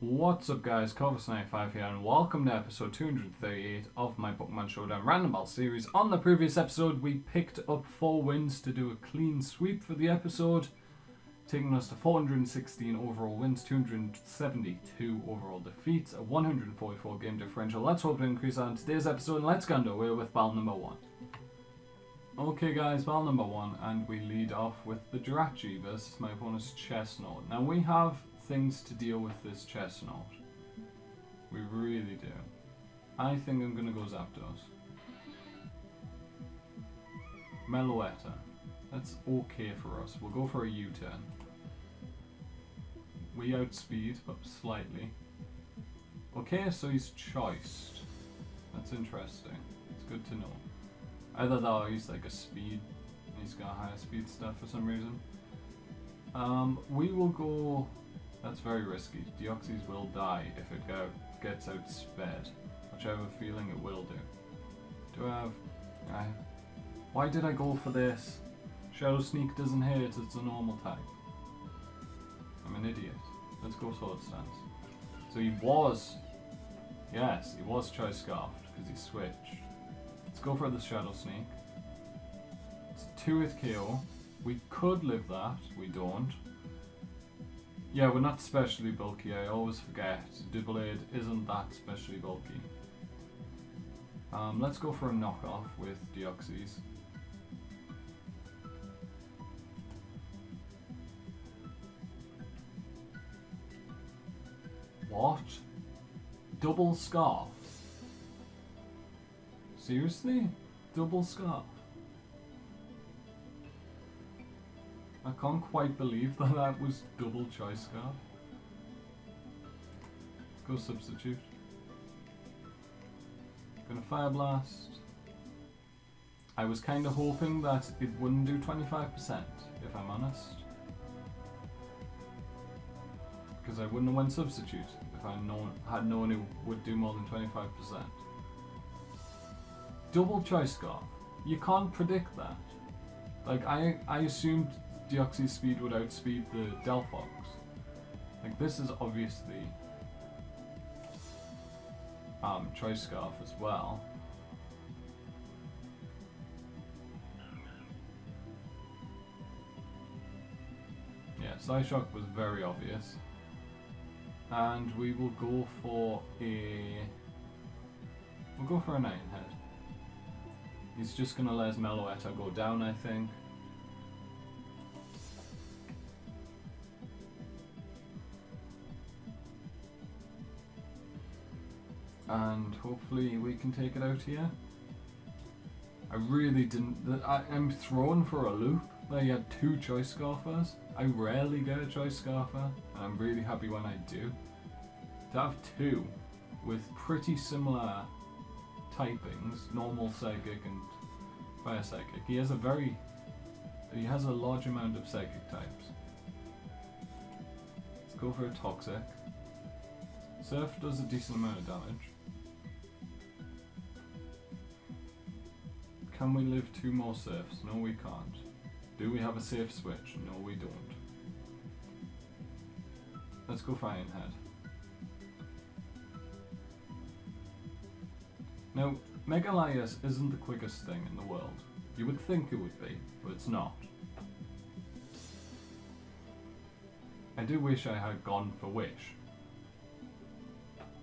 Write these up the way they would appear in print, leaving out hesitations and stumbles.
What's up guys, Corvus95 here and welcome to episode 238 of my Pokemon Showdown Random Battle series. On the previous episode we picked up 4 wins to do a clean sweep for the episode, taking us to 416 overall wins, 272 overall defeats, a 144 game differential. Let's hope to increase that in today's episode and let's get underway with battle number 1. Okay guys, battle number 1 and we lead off with the Jirachi versus my opponent's Chestnut. Now we have things to deal with this Chestnut. We really do. I think I'm going to go Zapdos. Meloetta. That's okay for us. We'll go for a U-turn. We outspeed, but slightly. Okay, so he's choiced. That's interesting. It's good to know. Either that or he's like a speed. He's got higher speed stuff for some reason. We will go... That's very risky. Deoxys will die if it gets outsped, which I have a feeling it will do. Do I have... Why did I go for this? Shadow Sneak doesn't hit, it's a normal type. I'm an idiot. Let's go Sword Stance. So he was... Yes, he was Choice Scarfed, because he switched. Let's go for the Shadow Sneak. It's 2-hit KO. We could live that, we don't. Yeah, we're not specially bulky, I always forget. Doublade isn't that specially bulky. Let's go for a knockoff with Deoxys. What? Double Scarf? Seriously? Double Scarf? I can't quite believe that that was double Choice Scarf. Let's go Substitute. Gonna Fire Blast. I was kind of hoping that it wouldn't do 25%, if I'm honest. Because I wouldn't have went Substitute if I had known it would do more than 25%. Double Choice Scarf. You can't predict that. Like, I assumed Deoxys speed would outspeed the Delphox. Like, this is obviously Choice Scarf as well. Yeah, Psyshock was very obvious. And we will go for a... We'll go for a Nightingale. He's just gonna let his Meloetta go down, I think. And hopefully we can take it out here. I really didn't... I'm thrown for a loop. He had 2 Choice Scarfers. I rarely get a Choice Scarfer, and I'm really happy when I do. To have 2 with pretty similar typings, normal Psychic and Fire Psychic. He has a large amount of Psychic types. Let's go for a Toxic. Surf does a decent amount of damage. Can we live 2 more Surfs? No, we can't. Do we have a safe switch? No, we don't. Let's go for Iron Head. Now, Mega Laius isn't the quickest thing in the world. You would think it would be, but it's not. I do wish I had gone for Wish.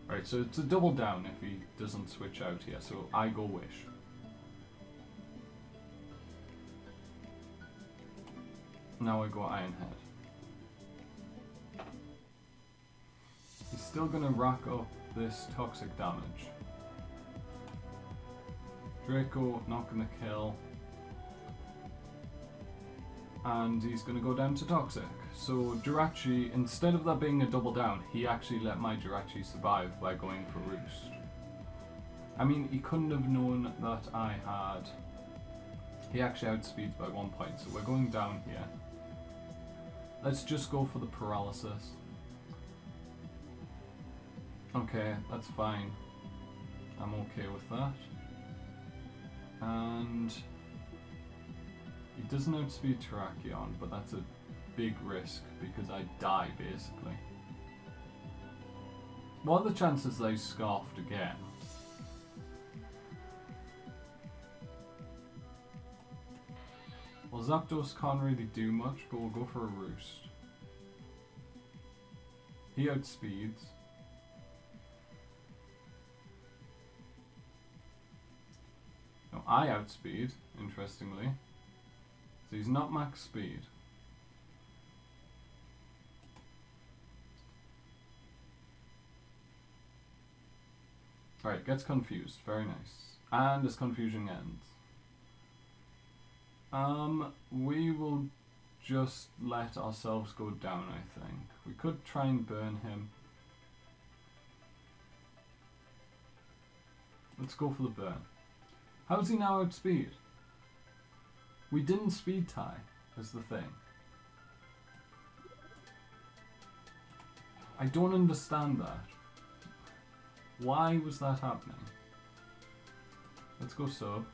Right, so it's a double down if he doesn't switch out here, so I go Wish. Now I go Iron Head. He's still gonna rack up this toxic damage. Draco not gonna kill. And he's gonna go down to Toxic. So Jirachi, instead of that being a double down, he actually let my Jirachi survive by going for Roost. I mean, he couldn't have known that I had... He actually outspeeds by 1 point, so we're going down here. Let's just go for the Paralysis. Okay, that's fine. I'm okay with that. And he doesn't outspeed Terrakion, but that's a big risk because I die basically. What are the chances they scarfed again? Well, Zapdos can't really do much, but we'll go for a Roost. He outspeeds. No, I outspeed, interestingly. So he's not max speed. Right, gets confused. Very nice. And his confusion ends. We will just let ourselves go down, I think. We could try and burn him. Let's go for the burn. How's he now outspeed? We didn't speed tie, is the thing. I don't understand that. Why was that happening? Let's go sub.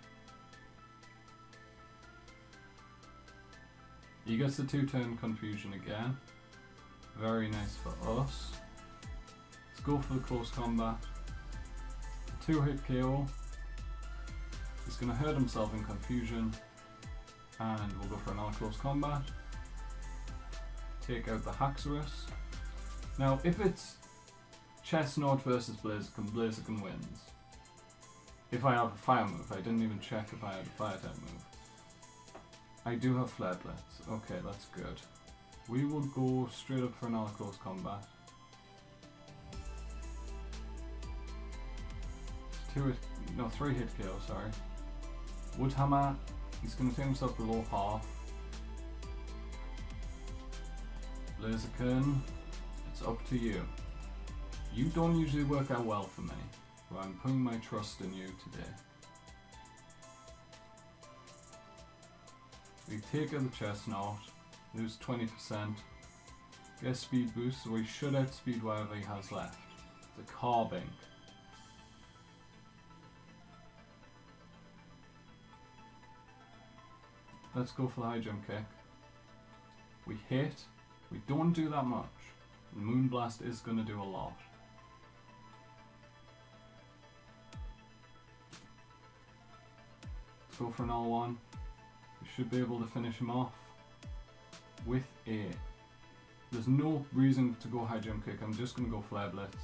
He gets the 2-turn confusion again. Very nice for us. Let's go for the close combat. 2-hit KO. He's going to hurt himself in confusion. And we'll go for another close combat. Take out the Haxorus. Now, if it's Chestnut versus Blaziken, Blaziken wins. If I have a fire move, I didn't even check if I had a fire type move. I do have Flare Blitz. Okay, that's good. We will go straight up for another close combat. 3-hit KO, sorry. Woodhammer, he's going to take himself below half. Blaziken, it's up to you. You don't usually work out well for me, but I'm putting my trust in you today. We take out the Chestnut, lose 20%, get a speed boost, so we should outspeed whatever he has left. The Carbink. Let's go for the high jump kick. We hit, we don't do that much. The Moonblast is going to do a lot. Let's go for another one. We should be able to finish him off with a... There's no reason to go high jump kick, I'm just going to go Flare Blitz.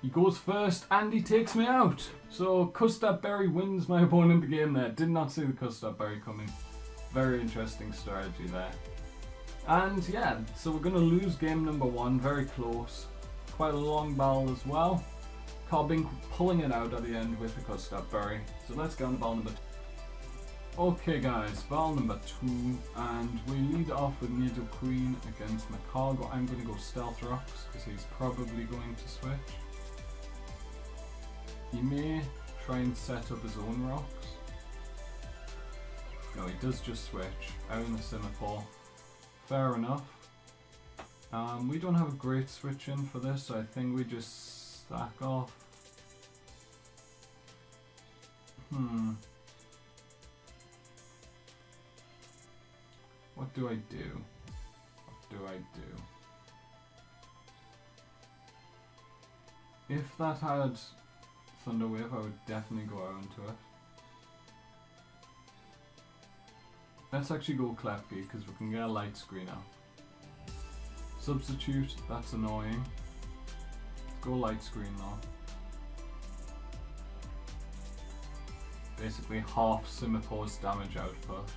He goes first and he takes me out! So Custard Berry wins my opponent the game there. Did not see the Custard Berry coming. Very interesting strategy there. And yeah, so we're going to lose game number 1, very close. Quite a long battle as well. Carbink pulling it out at the end with the Custard Berry. So let's go on to battle number 2. Okay guys, battle number 2, and we lead off with Nidoqueen against Magcargo. I'm going to go Stealth Rocks because he's probably going to switch. He may try and set up his own rocks. No, he does just switch out in the Simipour. Fair enough. We don't have a great switch in for this, so I think we just stack off. What do I do? What do I do? If that had Thunder Wave, I would definitely go out into it. Let's actually go Klefki because we can get a light screen out. Substitute, that's annoying. Let's go light screen now. Basically half Simipour's damage output.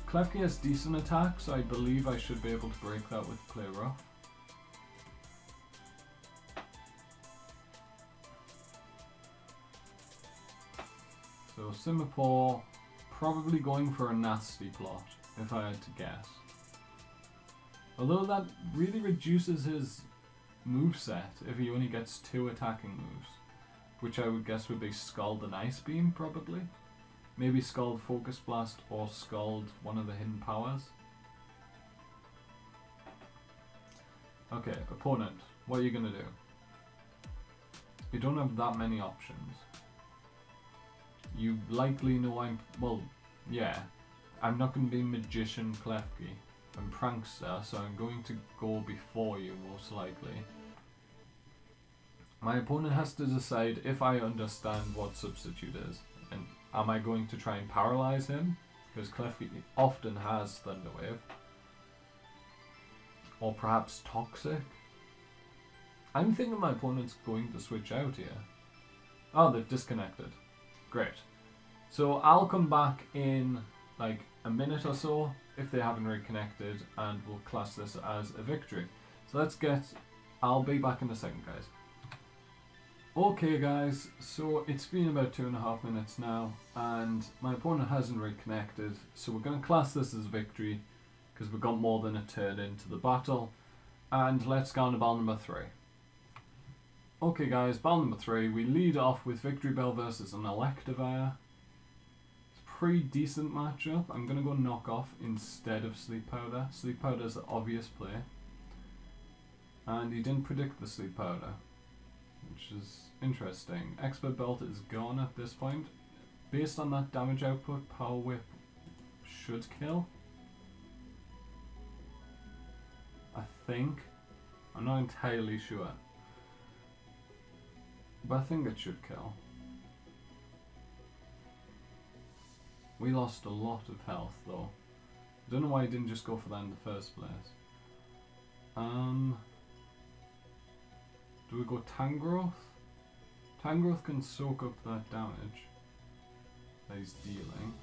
Klefki has decent attack, so I believe I should be able to break that with Play Rough. So Simipour probably going for a nasty plot, if I had to guess. Although that really reduces his moveset if he only gets 2 attacking moves, which I would guess would be Scald and Ice Beam probably. Maybe Scald Focus Blast or Scald one of the hidden powers. Okay, opponent, what are you gonna do? You don't have that many options. You likely know well, yeah, I'm not gonna be Magician Klefki. I'm Prankster, so I'm going to go before you most likely. My opponent has to decide if I understand what Substitute is, and am I going to try and paralyze him? Because Klefki often has Thunder Wave. Or perhaps Toxic. I'm thinking my opponent's going to switch out here. Oh, they've disconnected. Great. So I'll come back in like a minute or so if they haven't reconnected, and we'll class this as a victory. So I'll be back in a second, guys. Okay guys, so it's been about 2.5 minutes now, and my opponent hasn't reconnected, so we're going to class this as a victory, because we've got more than a turn into the battle, and let's go on to battle number 3. Okay guys, battle number 3, we lead off with Victreebel versus an Electivire. It's a pretty decent matchup. I'm going to go Knock Off instead of Sleep Powder. Sleep Powder is the obvious play, and he didn't predict the Sleep Powder, which is interesting. Expert Belt is gone at this point. Based on that damage output, Power Whip should kill. I think. I'm not entirely sure. But I think it should kill. We lost a lot of health though. I don't know why I didn't just go for that in the first place. Do we go Tangrowth? Tangrowth can soak up that damage that he's dealing.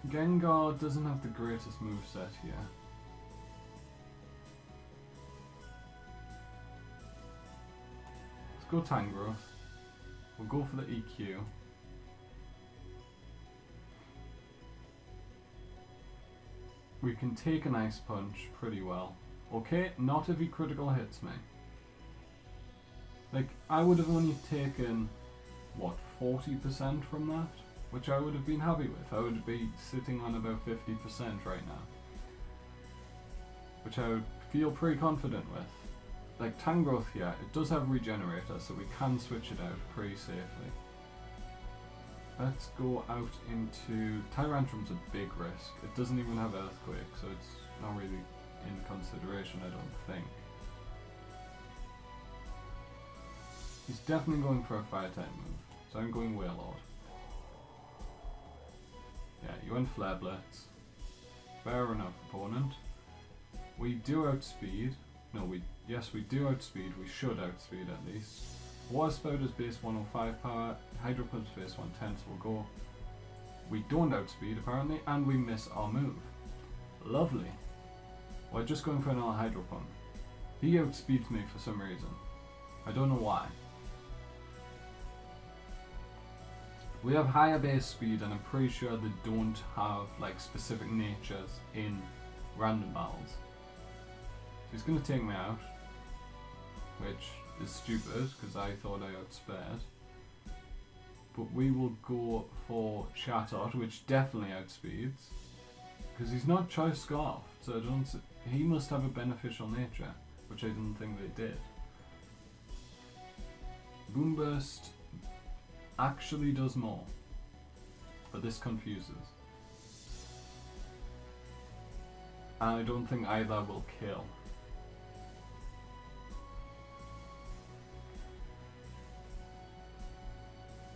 Gengar doesn't have the greatest moveset here. Let's go Tangrowth. We'll go for the EQ. We can take an Ice Punch pretty well. Okay, not if he critical hits me. Like, I would have only taken, what, 40% from that? Which I would have been happy with. I would be sitting on about 50% right now. Which I would feel pretty confident with. Like, Tangrowth here, it does have Regenerator, so we can switch it out pretty safely. Let's go out into... Tyrantrum's a big risk. It doesn't even have Earthquake, so it's not really in consideration, I don't think. He's definitely going for a Fire type move, so I'm going Wailord. Yeah, you went Flare Blitz. Fair enough, opponent. We do outspeed. No, yes, we do outspeed. We should outspeed at least. Water Spout is base 105 power, Hydro Pump's base 110, so we'll go. We don't outspeed apparently, and we miss our move. Lovely. We're just going for another Hydro Pump. He outspeeds me for some reason. I don't know why. We have higher base speed, and I'm pretty sure they don't have like specific natures in random battles. So he's going to take me out, which is stupid because I thought I outspared. But we will go for Chatot, which definitely outspeeds, because he's not Choice Scarf, so I don't. He must have a beneficial nature, which I didn't think they did. Boomburst actually does more, but this confuses. And I don't think either will kill.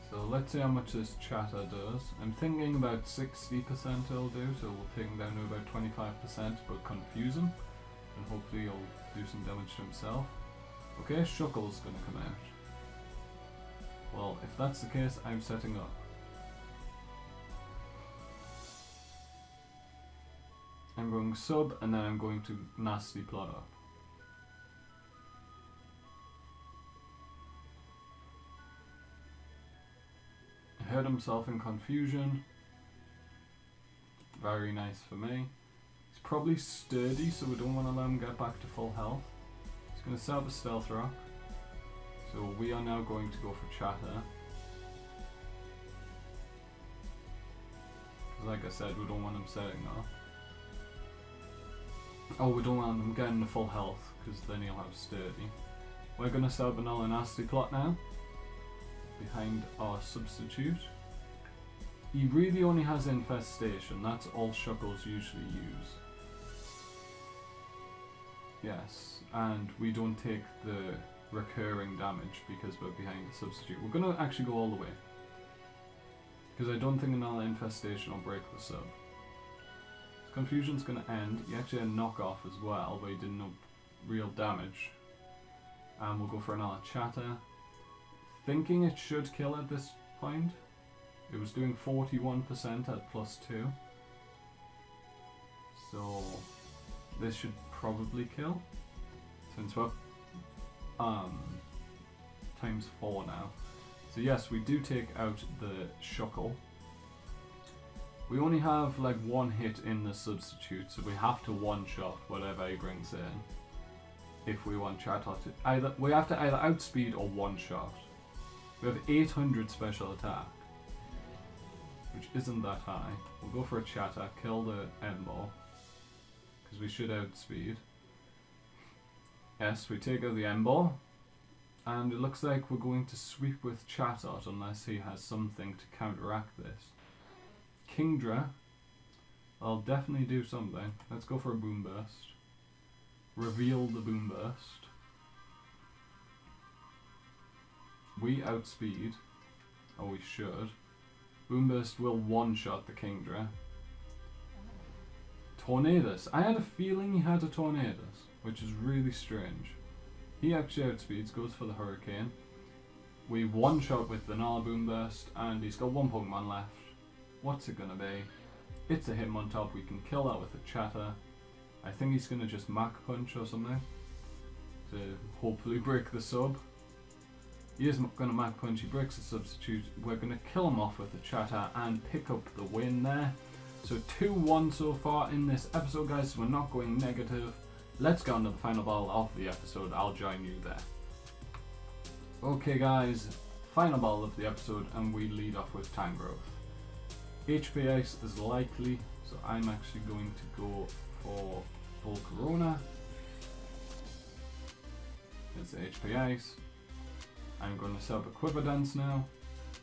So let's see how much this Chatter does. I'm thinking about 60% it'll do, so we'll take him down to about 25%, but confuse him, and hopefully he'll do some damage to himself. Okay, Shuckle's gonna come out. Well, if that's the case, I'm setting up. I'm going sub, and then I'm going to nasty plot up. Hurt himself in confusion. Very nice for me. He's probably sturdy, so we don't want to let him get back to full health. He's going to set up a Stealth Rock. So we are now going to go for Chatter. Like I said, we don't want him setting off. Oh, we don't want him getting the full health, because then he'll have sturdy. We're going to set up another nasty plot now, behind our substitute. he really only has Infestation. That's all Shuckles usually use. Yes, and we don't take the recurring damage because we're behind the substitute. We're going to actually go all the way. Because I don't think another Infestation will break the sub. Confusion's going to end. He actually had a knockoff as well, but he did no real damage. And we'll go for another Chatter. Thinking it should kill at this point. It was doing 41% at +2. So this should probably kill. Since we're ×4 now. So yes, we do take out the Shuckle. We only have like one hit in the substitute, so we have to one-shot whatever he brings in. If we want Chatter to we have to either outspeed or one-shot. We have 800 special attack, which isn't that high. We'll go for a Chatter, kill the Ember, because we should outspeed. Yes, we take out the Ember, and it looks like we're going to sweep with Chatot unless he has something to counteract this. Kingdra, I'll definitely do something. Let's go for a Boom Burst. Reveal the Boom Burst. We outspeed, or we should. Boom Burst will one-shot the Kingdra. Tornadus. I had a feeling he had a Tornadus, which is really strange. He actually outspeeds, goes for the Hurricane. We one-shot with the Nala Boom Burst, and he's got one Pokemon left. What's it gonna be? It's a Hitmontop. We can kill that with a Chatter. I think he's gonna just Mach Punch or something to hopefully break the sub. He is gonna Mach Punch. He breaks the substitute. We're gonna kill him off with a Chatter and pick up the win there. So 2-1 so far in this episode, guys. So we're not going negative. Let's go on to the final battle of the episode. I'll join you there. Okay, guys. Final battle of the episode, and we lead off with Tangrowth. HP Ice is likely, so I'm actually going to go for Volcarona. It's the HP Ice. I'm going to set up a Quiver Dance now,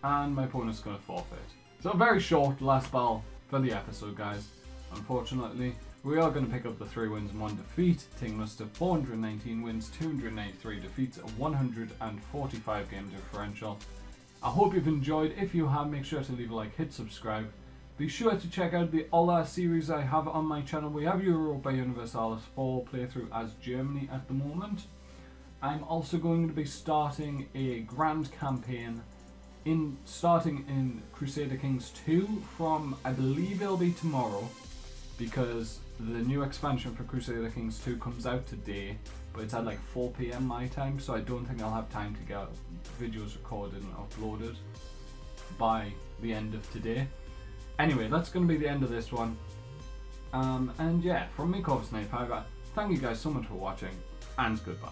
and my opponent's going to forfeit. So a very short last battle for the episode, guys. Unfortunately, we are going to pick up the 3 wins and 1 defeat, taking us to 419 wins, 293 defeats, a 145 game differential. I hope you've enjoyed. If you have, make sure to leave a like, hit subscribe. Be sure to check out the other series I have on my channel. We have Europa Universalis 4 playthrough as Germany at the moment. I'm also going to be starting a grand campaign starting in Crusader Kings 2 from, I believe it'll be tomorrow, because the new expansion for Crusader Kings 2 comes out today, but it's at like 4 PM my time, so I don't think I'll have time to get videos recorded and uploaded by the end of today. Anyway, that's going to be the end of this one. And yeah, from me, Corvus95, thank you guys so much for watching, and goodbye.